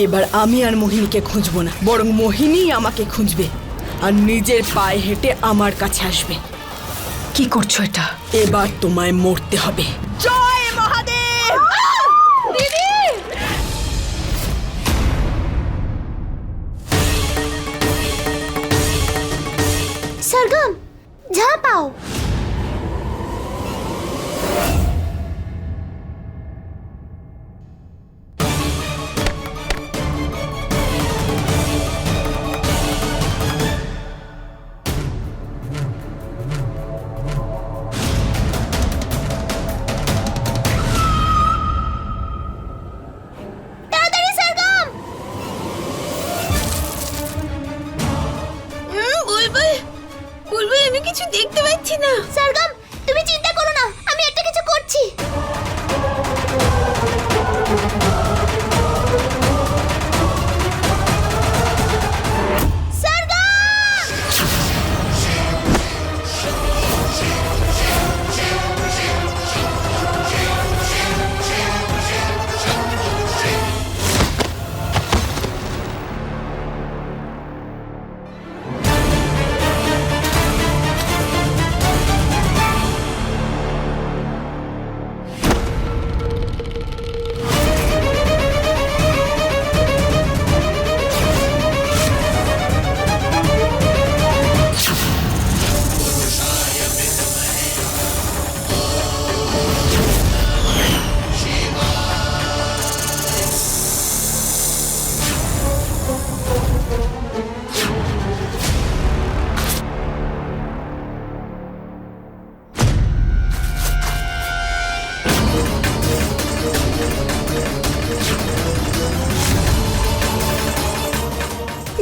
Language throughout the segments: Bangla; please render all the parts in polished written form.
এবার আমি আর মোহিনীকে খুঁজবো না, বরং মোহিনী আমাকে খুঁজবে আর নিজের পায়ে হেঁটে আমার কাছে আসবে। কি করছো এটা? এবার তোমায় মরতে হবে। জয় মহাদেব! দিদি! सरगम जा पाओ। কিছু দেখতে পাচ্ছি না। सरगम তুমি চিন্তা করো না, আমি একটা কিছু করছি।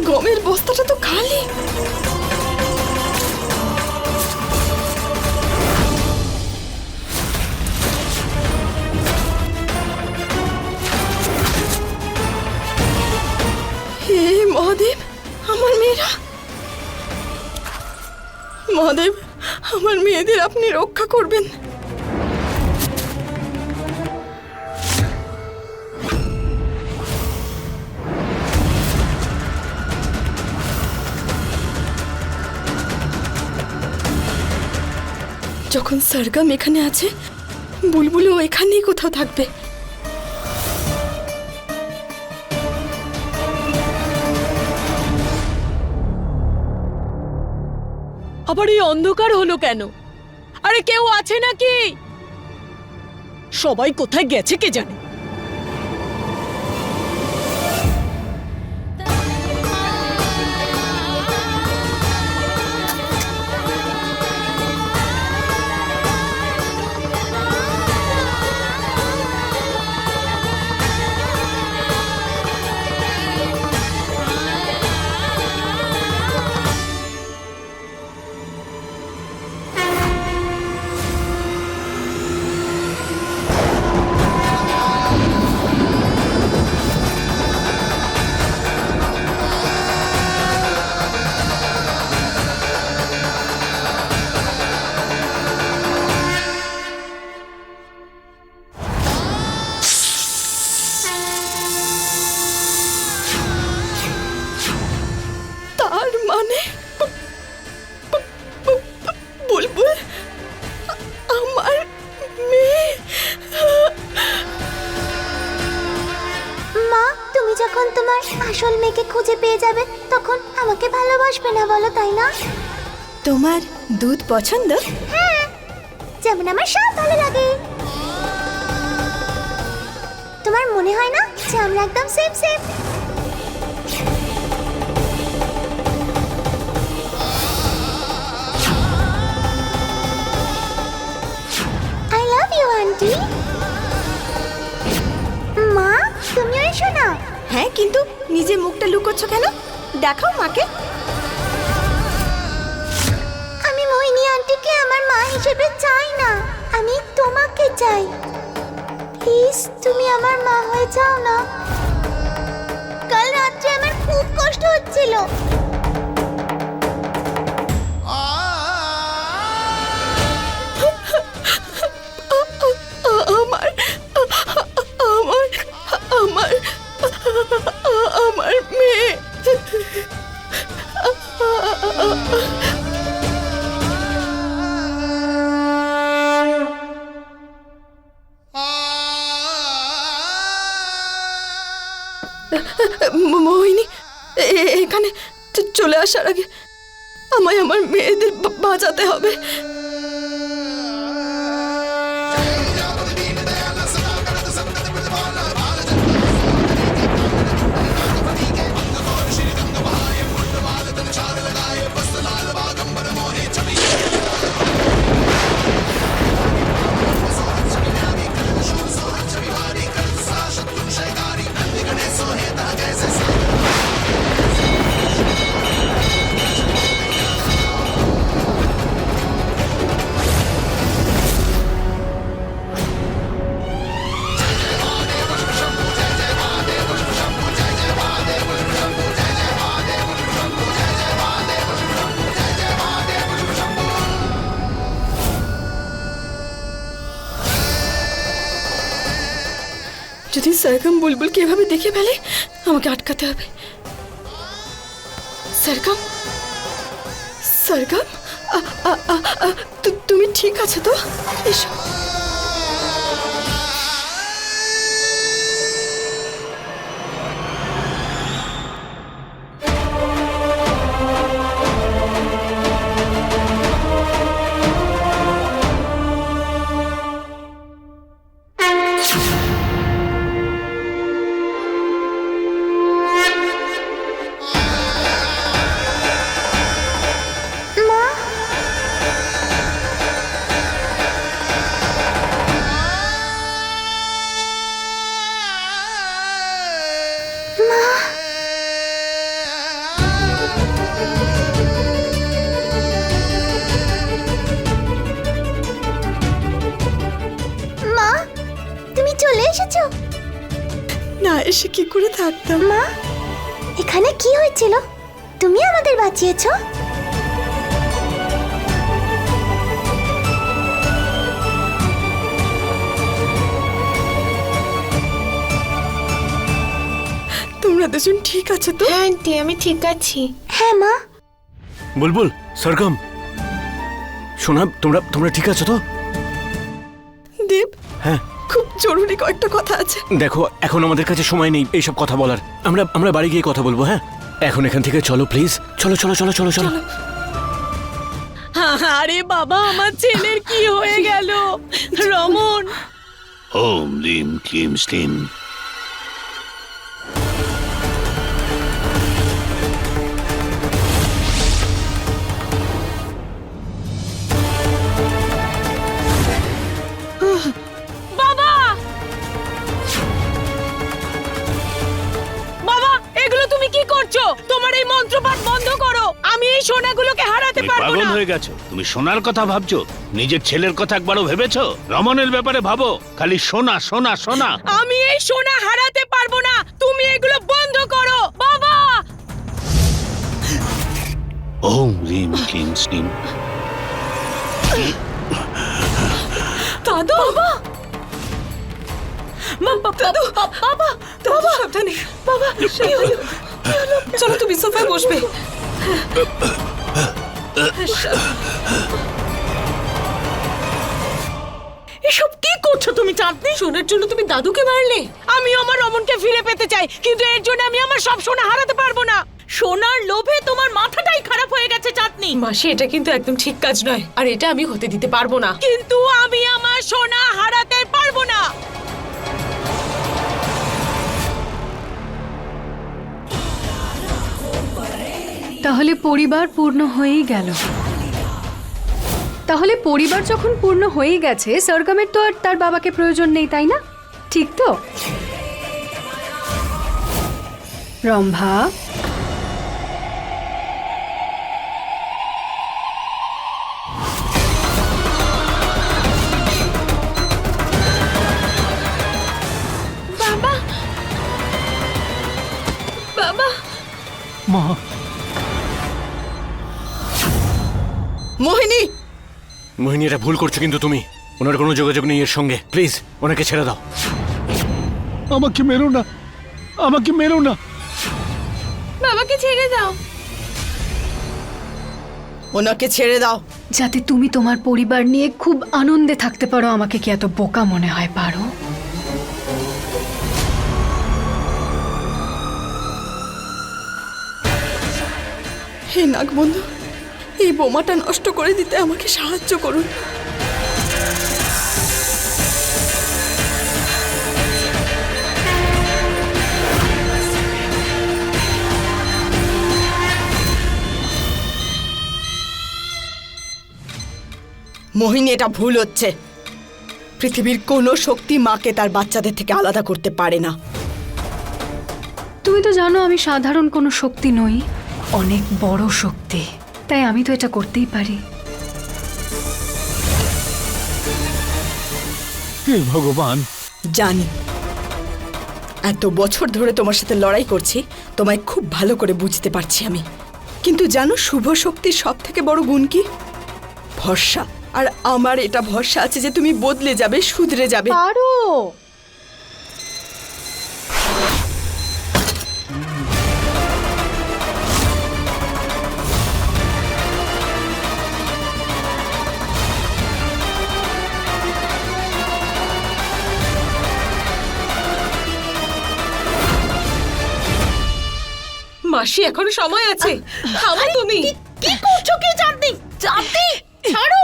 গমের বস্তাটা তো খালি। হে মহাদেব, আমার মেয়েরা, মহাদেব আমার মেয়েদের আপনি রক্ষা করবেন। যখন সরগম এখানে আছে, বুলবুলও এখানেই কোথাও থাকবে। আবার এই অন্ধকার হলো কেন? আরে কেউ আছে নাকি? সবাই কোথায় গেছে কে জানে। তার মানে বুলবুল আমার মেয়ে। মা, তুমি যখন তোমার আসল মেয়েকে খুঁজে পেয়ে যাবে তখন আমাকে ভালোবাসবে না বলো, তাই না? তোমার দুধ পছন্দ? হ্যাঁ, যেমন আমার সব ভালো লাগে। তোমার মনে হয় না যে আমরা একদম same same? I love you aunty. মা, তুমিও এসো না। হ্যাঁ, কিন্তু নিজে মুখটা লুকোচ্ছ কেন? দেখাও মাকে। আমি মোহিনী আন্টিকে আমার মা হিসেবে চাই না, আমি তোমাকে চাই। প্লিজ তুমি আমার মা হয়ে যাও না। কাল রাত্রে আমার খুব কষ্ট হচ্ছিল। আমার আমার আমার আমার মেয়ে। মোহিনী, এখানে চলে আসার আগে আমায় আমার মেয়েদের বাঁচাতে হবে। যদি সরগম বুলবুলকে এভাবে দেখে ফেলে, আমাকে আটকাতে হবে। সরগম, সরগম, তুমি ঠিক আছো তো? এসো। মা, তুমি চলে এসেছো? না এসে কি করে থাকতাম? মা, এখানে কি হয়েছিল? তুমি আমাদের বাঁচিয়েছো? তোমরা দুজন ঠিক আছো তো? হ্যাঁ আন্টি, আমি ঠিক আছি। হ্যাঁ মা। বুলবুল, সরগম, শোনা, তোমরা তোমরা ঠিক আছো তো? দেব, হ্যাঁ খুব জরুরি কয়েকটা কথা আছে। দেখো, এখন আমাদের কাছে সময় নেই এইসব কথা বলার। আমরা আমরা বাড়ি গিয়ে কথা বলবো। হ্যাঁ, এখন এখান থেকে চলো প্লিজ। চলো চলো চলো চলো চলো। আরে বাবা, আমার ছেলের কি হয়ে গেল? রমন, ওম লিম ক্লিম স্লিম। বাবা, বাবা, এগুলো তুমি কি করছো? তোমার এই মন্ত্রপাঠ বন্ধ করো। আমি এই সোনাগুলোকে হারাতে তুমি পারবো পাগল না। হয়ে গেছো? তুমি সোনার কথা ভাবছো? নিজের ছেলের কথা একবারও ভেবেছো? রমনের ব্যাপারে ভাবো, খালি সোনা সোনা সোনা। আমি এই সোনা হারাতে পারবো না। তুমি এগুলো বন্ধ করো বাবা। ওম লিম ক্লিম স্লিম। দাদু, বাবা, দাদু, বাবা, বাবা, সাবধানে, বাবা, কি হলো? চলো তুমি সোফায় বসবে। এসব কি করছো তুমি চাঁদনি? সোনার জন্য তুমি দাদুকে মারলে? আমি আমার রমনকে ফিরে পেতে চাই, কিন্তু এর জন্য আমি আমার সব সোনা হারাতে পারবো না। সোনার লোভে তোমার মাথাটাই খারাপ হয়ে গেছে চাঁদনি। মাসি, এটা কিন্তু একদম ঠিক কাজ নয়, আর এটা আমি হতে দিতে পারবো না। কিন্তু আমি আমার সোনা হারাতে পারবো না। তাহলে পরিবার পূর্ণ হয়েই গেল। তাহলে পরিবার যখন পূর্ণ হয়েই গেছে, সরগমের তো আর তার বাবাকে প্রয়োজন নেই, তাই না? ঠিক তো রম্ভা? বাবা, বাবা, মা, মোহিনী, মোহিনী, এটা ভুল করছো কিন্তু তুমি। ওনার কোনো যোগাযোগ নেই এর সঙ্গে। প্লিজ ওনাকে ছেড়ে দাও। আমাকে মেরো না, আমাকে মেরো না। বাবাকে ছেড়ে দাও। ওনাকে ছেড়ে দাও। যাতে তুমি তোমার পরিবার নিয়ে খুব আনন্দে থাকতে পারো, আমাকে কি এত বোকা মনে হয় পারো? হে নাগবন্ধু, এই বোমাটা নষ্ট করে দিতে আমাকে সাহায্য করুন। মোহিনী, এটা ভুল হচ্ছে। পৃথিবীর কোনো শক্তি মাকে তার বাচ্চাদের থেকে আলাদা করতে পারে না। তুমি তো জানো আমি সাধারণ কোনো শক্তি নই, অনেক বড় শক্তি, তাই আমি তো এটা করতেই পারি। হে ভগবান। জানি এত বছর ধরে তোমার সাথে লড়াই করছি, তোমায় খুব ভালো করে বুঝতে পারছি আমি। কিন্তু জানো শুভ শক্তির সব থেকে বড় গুণ কি? ভরসা। আর আমার এটা ভরসা আছে যে তুমি বদলে যাবে, শুধরে যাবে। পারো। মাসি, এখনো সময় আছে। থামো তুমি। কি করছো কি চাঁদনি? চাঁদনি ছাড়ো।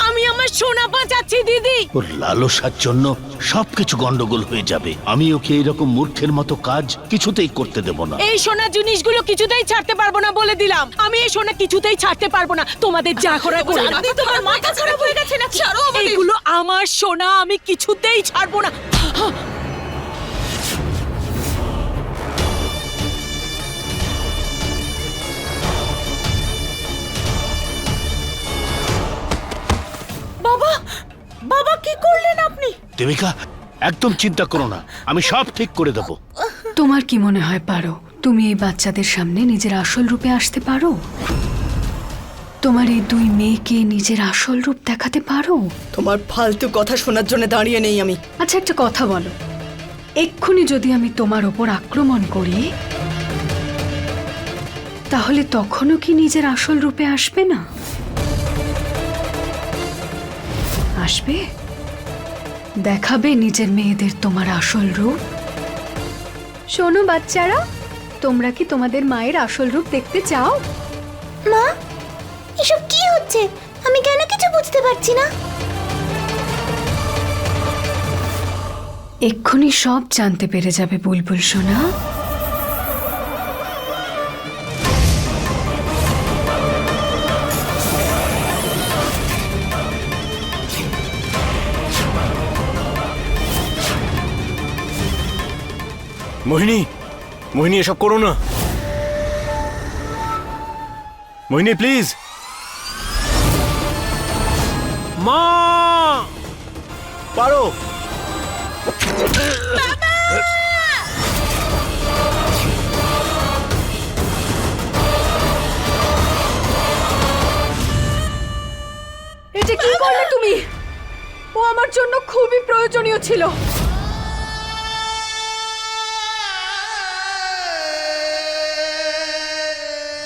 আমি আমার সোনা বাঁচাচ্ছি দিদি। ওর লালসার জন্য সবকিছু গন্ডগোল হয়ে যাবে। আমি ওকে এরকম মূর্খের মতো কাজ কিছুতেই করতে দেব না। এই সোনা জিনিসগুলো কিছুতেই ছাড়তে পারবো না বলে দিলাম। আমি এই সোনা কিছুতেই ছাড়তে পারবো না। তোমাদের যা করার করে নাও। চাঁদনি, তোমার মাথা খারাপ হয়ে গেছে নাকি? ছাড়ো আমাদের। এগুলো আমার সোনা, আমি কিছুতেই ছাড়বো না। বাবা, বাবা কি করলেন আপনি? দেবিকা, একদম চিন্তা করো না, আমি সব ঠিক করে দেব। তোমার কি মনে হয় পারো তুমি এই বাচ্চাদের সামনে নিজের আসল রূপে আসতে পারো? তোমার এই দুই মেয়েকে নিজের আসল রূপ দেখাতে পারো? তোমার ফালতু কথা শোনার জন্য দাঁড়িয়ে নেই আমি। আচ্ছা একটা কথা বলো, এক্ষুনি যদি আমি তোমার ওপর আক্রমণ করি তাহলে তখনও কি নিজের আসল রূপে আসবে না? আসবে? দেখাবে নিজের মেয়েদের তোমার আসল রূপ? শোনো বাচ্চারা, তোমরা কি তোমাদের মায়ের আসল রূপ দেখতে চাও? মা, এসব কি হচ্ছে? আমি কেন কিছু বুঝতে পারছি না। এক্ষুনি সব জানতে পেরে যাবে বুলবুল সোনা। মোহিনী, মোহিনী এসব করো না। মোহিনী প্লিজ। মা পারো। এটা কি করলে তুমি? ও আমার জন্য খুবই প্রয়োজনীয় ছিল।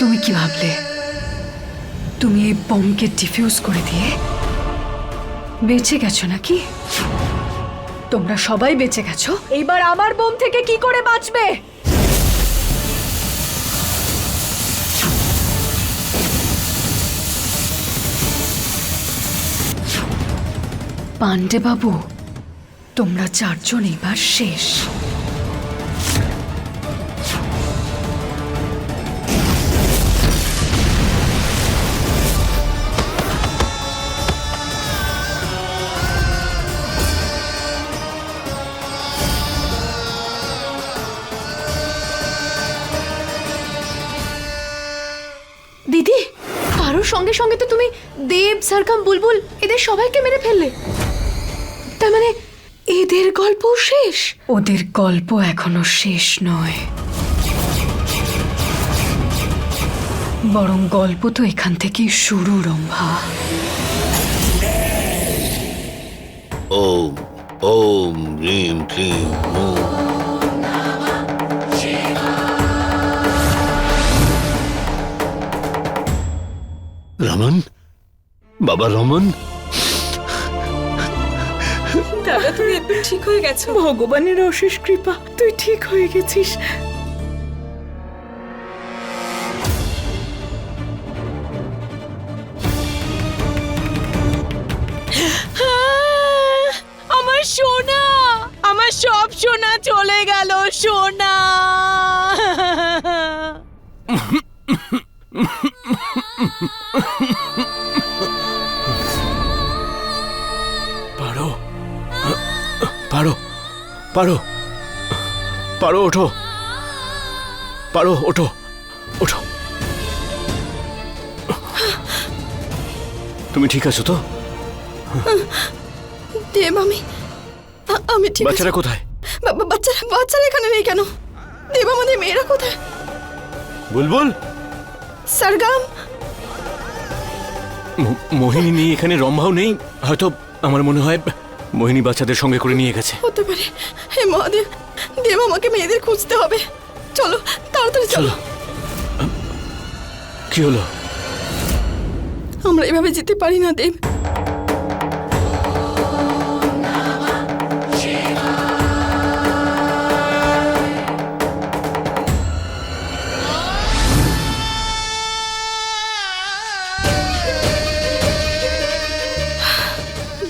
তুমি কি ভাবলে তুমি এই বমকে ডিফিউজ করে দিয়ে বেঁচে গেছো নাকি? তোমরা সবাই বেঁচে গেছো, এইবার আমার বোম থেকে কি করে বাঁচবে? পান্ডে বাবু, তোমরা চারজন এবার শেষ। দিদি, কারোর সঙ্গে সঙ্গে তো তুমি দেব, সরগম, বুলবুল এদের সবাইকে মেরে ফেললে। তার মানে এদের গল্প শেষ? ওদের গল্প এখনো শেষ নয়, বরং গল্প তো এখান থেকেই শুরু। রম্ভা, ওম ওম হ্রিম ক্লিম ওম। বাবা রমন, দাদা তুমি একদম ঠিক হয়ে গেছো। ভগবানের অশেষ কৃপা, তুই ঠিক হয়ে গেছিস। আমার সোনা, আমার সব সোনা চলে গেল, সোনা। পারো পারো পারো পারো, ওঠো, পারো, ওঠো, ওঠো। তুমি ঠিক আছো তো? দেব, আমি ঠিক আছি। বাচ্চারা কোথায়? বাচ্চারা এখানে নেই কেন? দেব, আমাদের মেয়েরা কোথায়? বুলবুল, সরগম, মোহিনী নেই এখানে, রম্ভাও নেই। হয়তো আমার মনে হয় মোহিনী বাচ্চাদের সঙ্গে করে নিয়ে গেছে। হতে পারে। হে মহাদেব, দেব, আমাকে মেয়েদের খুঁজতে হবে। চলো, তাড়াতাড়ি চলো। কি হলো? আমরা এভাবে যেতে পারি না দেব।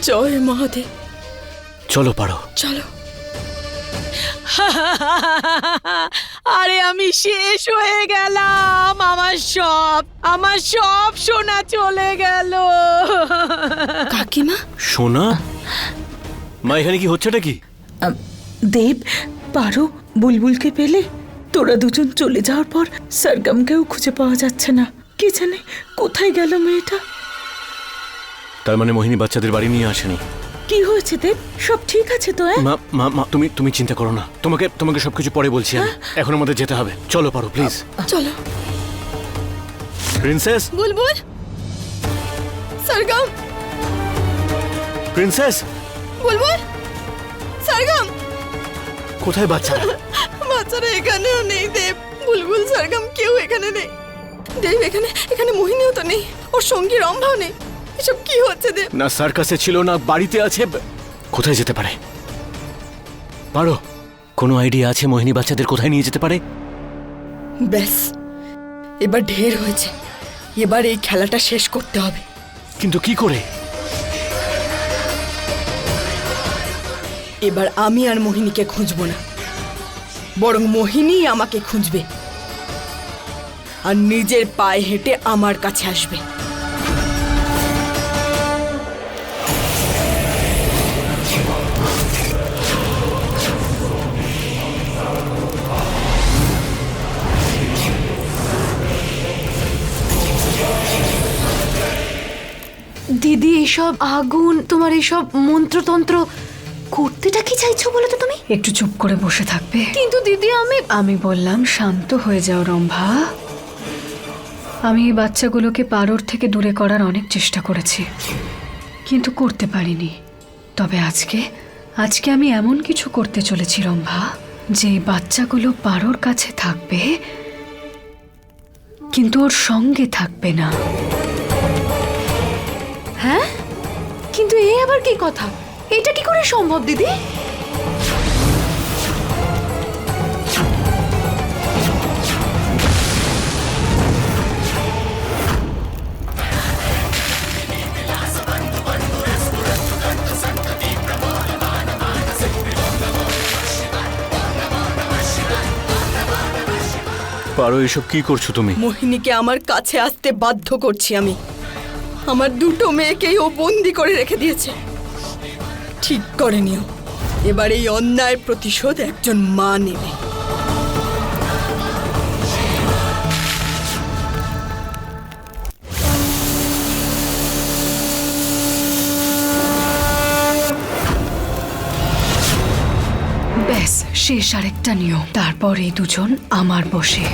জয় মহাদেব। চলো, পারো। চলো। আরে আমি শেষ হয়ে গেলাম, আমার সব সোনা চলে গেল। কাকিমা, সোনা? মা, এখানে কি হচ্ছেটা কি? দেব, পারো বুলবুলকে পেলে? তোরা দুজন চলে যাওয়ার পর সরগমকেও খুঁজে পাওয়া যাচ্ছে না। কে জানে কোথায় গেল মেয়েটা। তার মানে মোহিনী বাচ্চাদের বাড়ি নিয়ে আসেনি। কি হয়েছে দেব? সব ঠিক আছে তো? মা মা মা, তুমি চিন্তা করো না। তোমাকে সবকিছু পরে বলছি আমি। এখন আমাদের যেতে হবে। চলো, পারো, প্লিজ। চলো। প্রিন্সেস, বুলবুল, সরগম, প্রিন্সেস, বুলবুল, সরগম। কোথায় বাচ্চারা? বাচ্চারা এখানেও নেই দেব। বুলবুল, সরগম কেউ এখানে নেই। দেব, এখানে মোহিনীও তো নেই, ওর সঙ্গী রম্ভাও নেই। এসব কি হচ্ছে দেব? না সার্কাসে ছিল, না বাড়িতে আছে। কোথায় যেতে পারে? পারো, কোনো আইডিয়া আছে মোহিনী বাচ্চাদের কোথায় নিয়ে যেতে পারে? ব্যাস, এবার ঢের হয়েছে। এবার এই খেলাটা শেষ করতে হবে। কিন্তু কি করে? এবার আমি আর মোহিনীকে খুঁজবো না, বরং মোহিনী আমাকে খুঁজবে আর নিজের পায়ে হেঁটে আমার কাছে আসবে। দিদি, এইসব আগুন, তোমার এইসব মন্ত্রতন্ত্র করতেটা কি চাইছো বলো তো তুমি? একটু চুপ করে বসে থাকবে? কিন্তু দিদি, আমি বললাম শান্ত হয়ে যাও রম্ভা। আমি এই বাচ্চাগুলোকে পারোর থেকে দূরে করার অনেক চেষ্টা করেছি, কিন্তু করতে পারিনি। তবে আজকে আমি এমন কিছু করতে চলেছি রম্ভা, যে এই বাচ্চাগুলো পারোর কাছে থাকবে, কিন্তু ওর সঙ্গে থাকবে না। হ্যাঁ, কিন্তু এ আবার কি কথা? এটা কি করে সম্ভব দিদি? পারো, এসব কি করছো তুমি? মোহিনীকে আমার কাছে আসতে বাধ্য করছি আমি। আমার দুটো মেয়েকেই ও বন্দি করে রেখে দিয়েছে। ঠিক করে নিও, এবার এই অন্যায়ের প্রতিশোধ একজন মা নেবে। ব্যাস, শেষ আরেকটা নিয়ম, তারপর এই দুজন আমার বসে।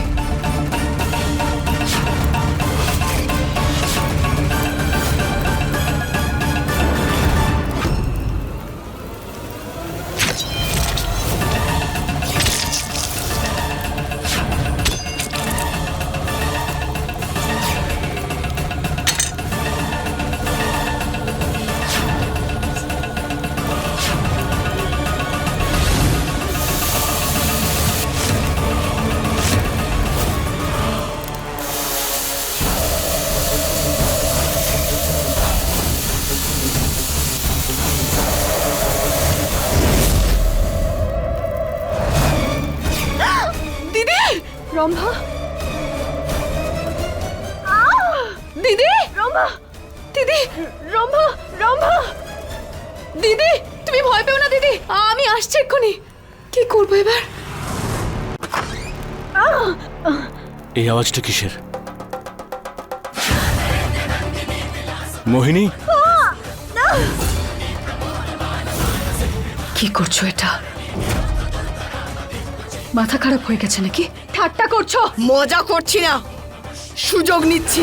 রম্ভা দিদি, রম্ভা দিদি, রম্ভা, রম্ভা দিদি, তুমি ভয় পেও না দিদি, আমি আসছি এক্ষুনি। কি করবো এবার? এই আওয়াজটা কিসের? মোহিনী, কি করছো এটা? মাথা খারাপ হয়ে গেছে নাকি? ঠাট্টা করছো? মজা করছি না, সুযোগ নিচ্ছি।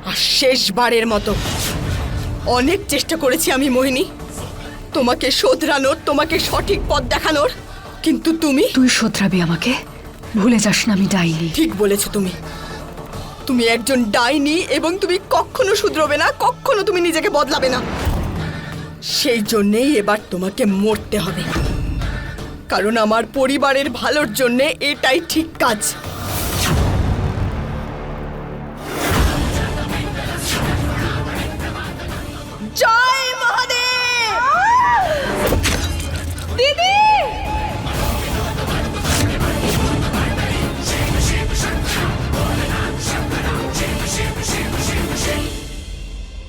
আর শেষবারের মতো অনেক চেষ্টা করেছি আমি মোহিনী, তোমাকে শোধরানোর, তোমাকে সঠিক পথ দেখানোর, কিন্তু তুমি তুই শোধরাবি আমাকে? ভুলে যাস না আমি ডাইনি। ঠিক বলেছো তুমি। তুমি একজন ডাইনি এবং তুমি কখনো শুধরবে না, কখনো তুমি নিজেকে বদলাবে না। সেই জন্যেই এবার তোমাকে মরতে হবে, কারণ আমার পরিবারের ভালোর জন্যে এটাই ঠিক কাজ।